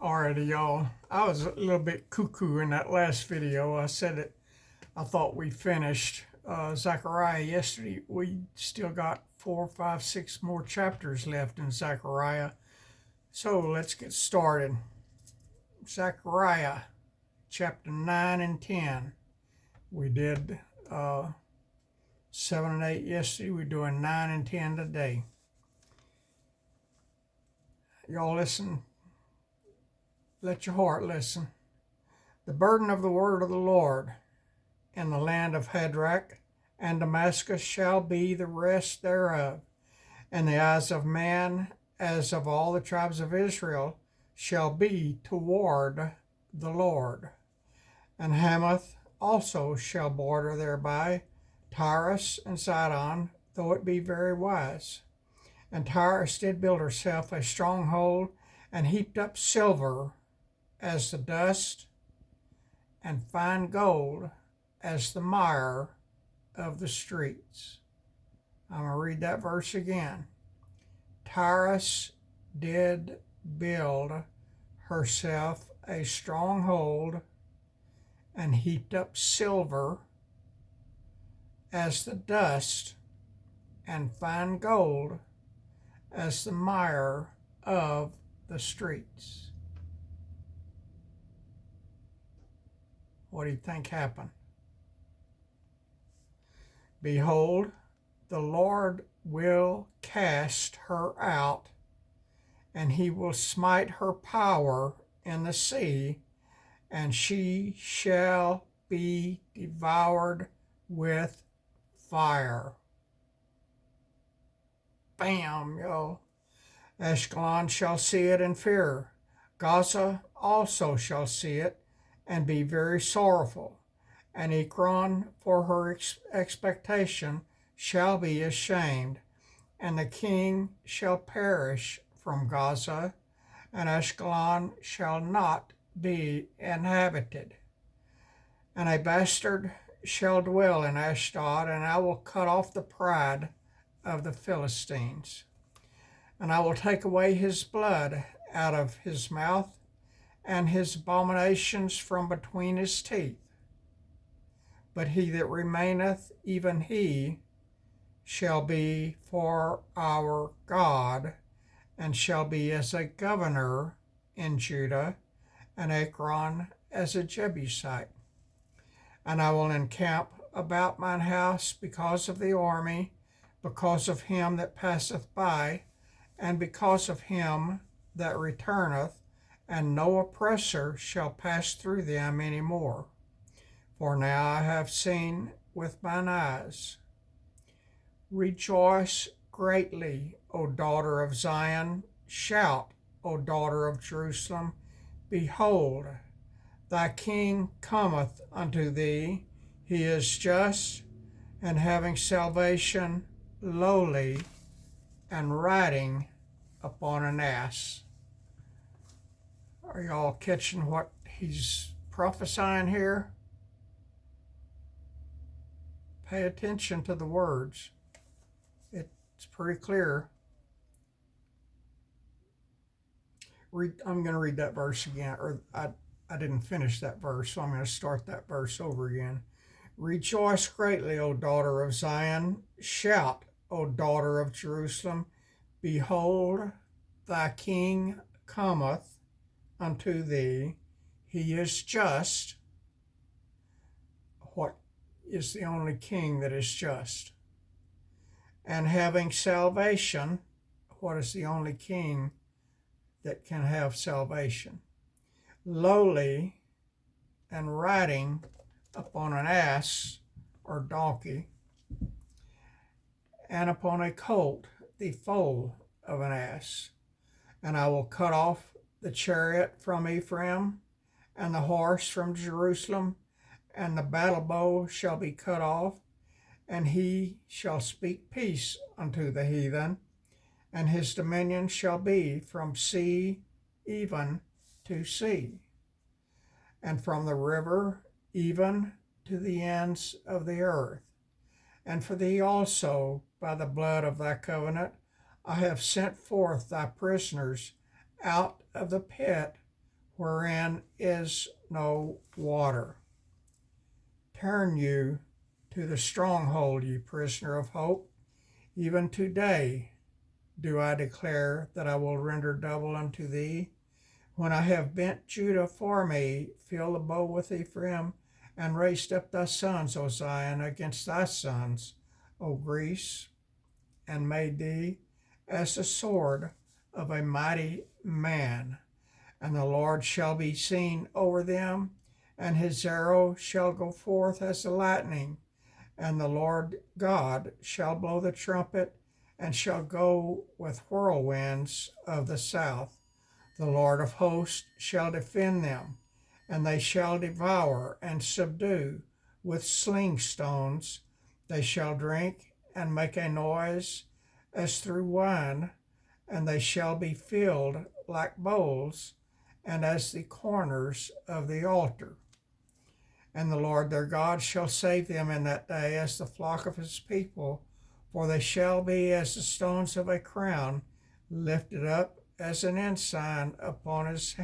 Alrighty, y'all. I was a little bit cuckoo in that last video. I said that I thought we finished Zechariah yesterday. We still got 4, 5, 6 more chapters left in Zechariah. So let's get started. Zechariah chapter 9 and 10. We did 7 and 8 yesterday. We're doing 9 and 10 today. Y'all listen. Let your heart listen. The burden of the word of the Lord in the land of Hadrach and Damascus shall be the rest thereof, and the eyes of man as of all the tribes of Israel shall be toward the Lord. And Hamath also shall border thereby, Tyrus and Sidon, though it be very wise. And Tyrus did build herself a stronghold, and heaped up silver as the dust, and fine gold as the mire of the streets. I'm going to read that verse again. Tyrus did build herself a stronghold, and heaped up silver as the dust, and fine gold as the mire of the streets. What do you think happened? Behold, the Lord will cast her out, and he will smite her power in the sea, and she shall be devoured with fire. Bam, yo. Ashkelon shall see it and fear. Gaza also shall see it and be very sorrowful. And Ekron, for her expectation, shall be ashamed. And the king shall perish from Gaza, and Ashkelon shall not be inhabited. And a bastard shall dwell in Ashdod, and I will cut off the pride of the Philistines. And I will take away his blood out of his mouth, and his abominations from between his teeth. But he that remaineth, even he, shall be for our God, and shall be as a governor in Judah, and Ekron as a Jebusite. And I will encamp about mine house because of the army, because of him that passeth by, and because of him that returneth, and no oppressor shall pass through them any more. For now I have seen with mine eyes. Rejoice greatly, O daughter of Zion. Shout, O daughter of Jerusalem. Behold, thy king cometh unto thee. He is just, and having salvation, lowly, and riding upon an ass. Are y'all catching what he's prophesying here? Pay attention to the words. It's pretty clear. I'm going to read that verse again, or I didn't finish that verse, so I'm going to start that verse over again. Rejoice greatly, O daughter of Zion. Shout, O daughter of Jerusalem. Behold, thy king cometh unto thee. He is just. What is the only king that is just? And having salvation. What is the only king that can have salvation? Lowly, and riding upon an ass or donkey, and upon a colt, the foal of an ass. And I will cut off the chariot from Ephraim, and the horse from Jerusalem, and the battle bow shall be cut off, and he shall speak peace unto the heathen, and his dominion shall be from sea even to sea, and from the river even to the ends of the earth. And for thee also, by the blood of thy covenant, I have sent forth thy prisoners out of the pit wherein is no water. Turn you to the stronghold, you prisoner of hope. Even today do I declare that I will render double unto thee. When I have bent Judah for me, fill the bow with Ephraim, and raised up thy sons, O Zion, against thy sons, O Greece, and made thee as the sword of a mighty man. And the Lord shall be seen over them, and his arrow shall go forth as the lightning. And the Lord God shall blow the trumpet, and shall go with whirlwinds of the south. The Lord of hosts shall defend them, and they shall devour and subdue with sling stones. They shall drink and make a noise as through wine, and they shall be filled like bowls, and as the corners of the altar. And the Lord their God shall save them in that day as the flock of his people, for they shall be as the stones of a crown, lifted up as an ensign upon his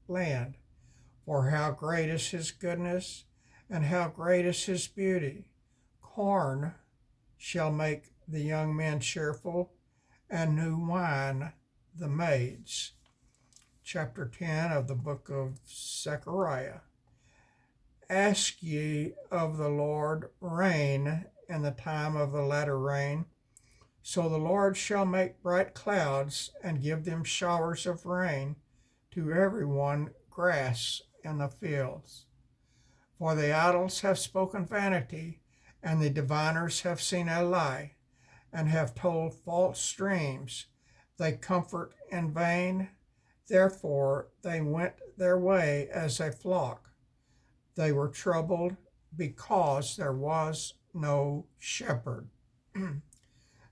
land. For how great is his goodness, and how great is his beauty! Corn shall make the young men cheerful, and new wine the maids. Chapter 10 of the book of Zechariah. Ask ye of the Lord rain in the time of the latter rain. So the Lord shall make bright clouds, and give them showers of rain to everyone grass in the fields. For the idols have spoken vanity, and the diviners have seen a lie, and have told false dreams. They comfort in vain, therefore they went their way as a flock. They were troubled because there was no shepherd.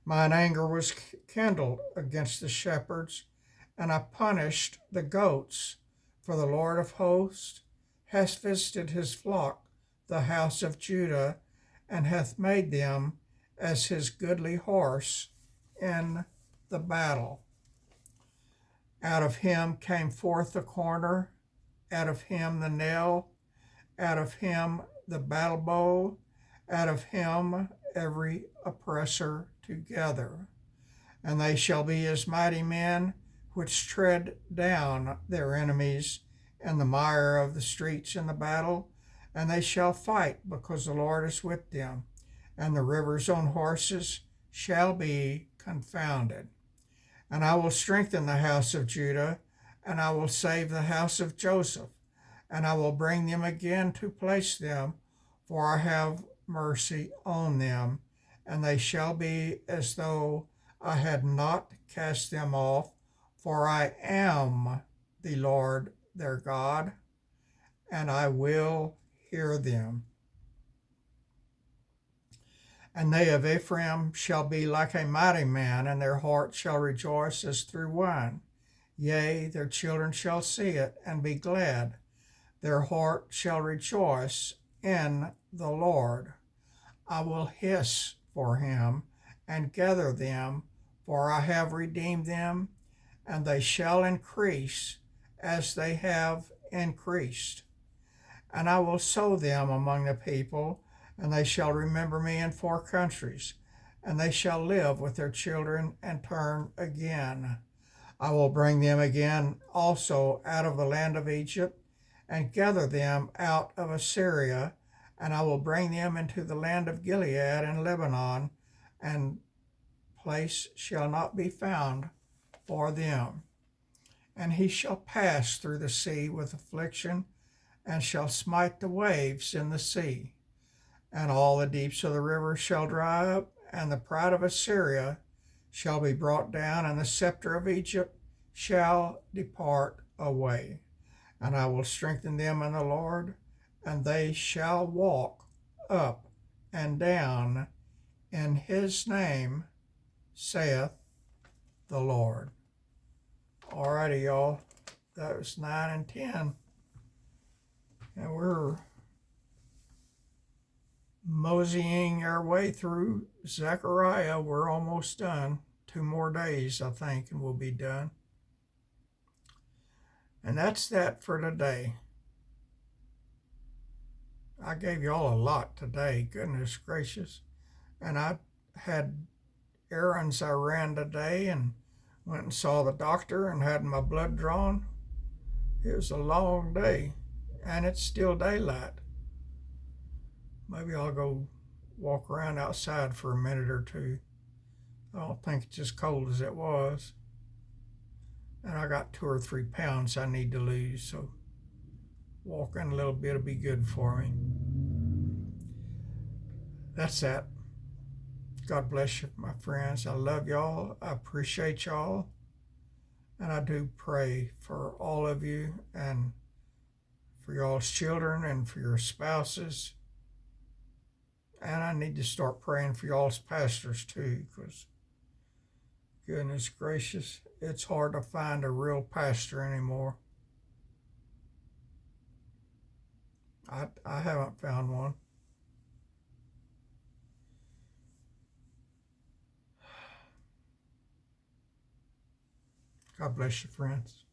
Mine anger was kindled against the shepherds, and I punished the goats. For the Lord of hosts hath visited his flock, the house of Judah, and hath made them as his goodly horse in the battle. Out of him came forth the corner, out of him the nail, out of him the battle bow, out of him every oppressor together. And they shall be as mighty men, which tread down their enemies in the mire of the streets in the battle. And they shall fight, because the Lord is with them. And the rivers on horses shall be confounded. And I will strengthen the house of Judah, and I will save the house of Joseph, and I will bring them again to place them, for I have mercy on them, and they shall be as though I had not cast them off, for I am the Lord their God, and I will hear them. And they of Ephraim shall be like a mighty man, and their heart shall rejoice as through wine. Yea, their children shall see it and be glad. Their heart shall rejoice in the Lord. I will hiss for him and gather them, for I have redeemed them, and they shall increase as they have increased. And I will sow them among the people, and they shall remember me in 4 countries, and they shall live with their children and turn again. I will bring them again also out of the land of Egypt, and gather them out of Assyria, and I will bring them into the land of Gilead and Lebanon, and place shall not be found for them. And he shall pass through the sea with affliction, and shall smite the waves in the sea. And all the deeps of the river shall dry up, and the pride of Assyria shall be brought down, and the scepter of Egypt shall depart away. And I will strengthen them in the Lord, and they shall walk up and down in his name, saith the Lord. Alrighty, y'all. That was 9 and 10. And we're moseying our way through Zechariah. We're almost done. 2 more days, I think, and we'll be done. And that's that for today. I gave y'all a lot today, goodness gracious. And I had errands I ran today and went and saw the doctor and had my blood drawn. It was a long day, and it's still daylight. Maybe I'll go walk around outside for a minute or two. I don't think it's as cold as it was. And I got 2 or 3 pounds I need to lose, so walking a little bit will be good for me. That's that. God bless you, my friends. I love y'all. I appreciate y'all. And I do pray for all of you and for y'all's children and for your spouses. And I need to start praying for y'all's pastors too, because goodness gracious, it's hard to find a real pastor anymore. I haven't found one. God bless you, friends.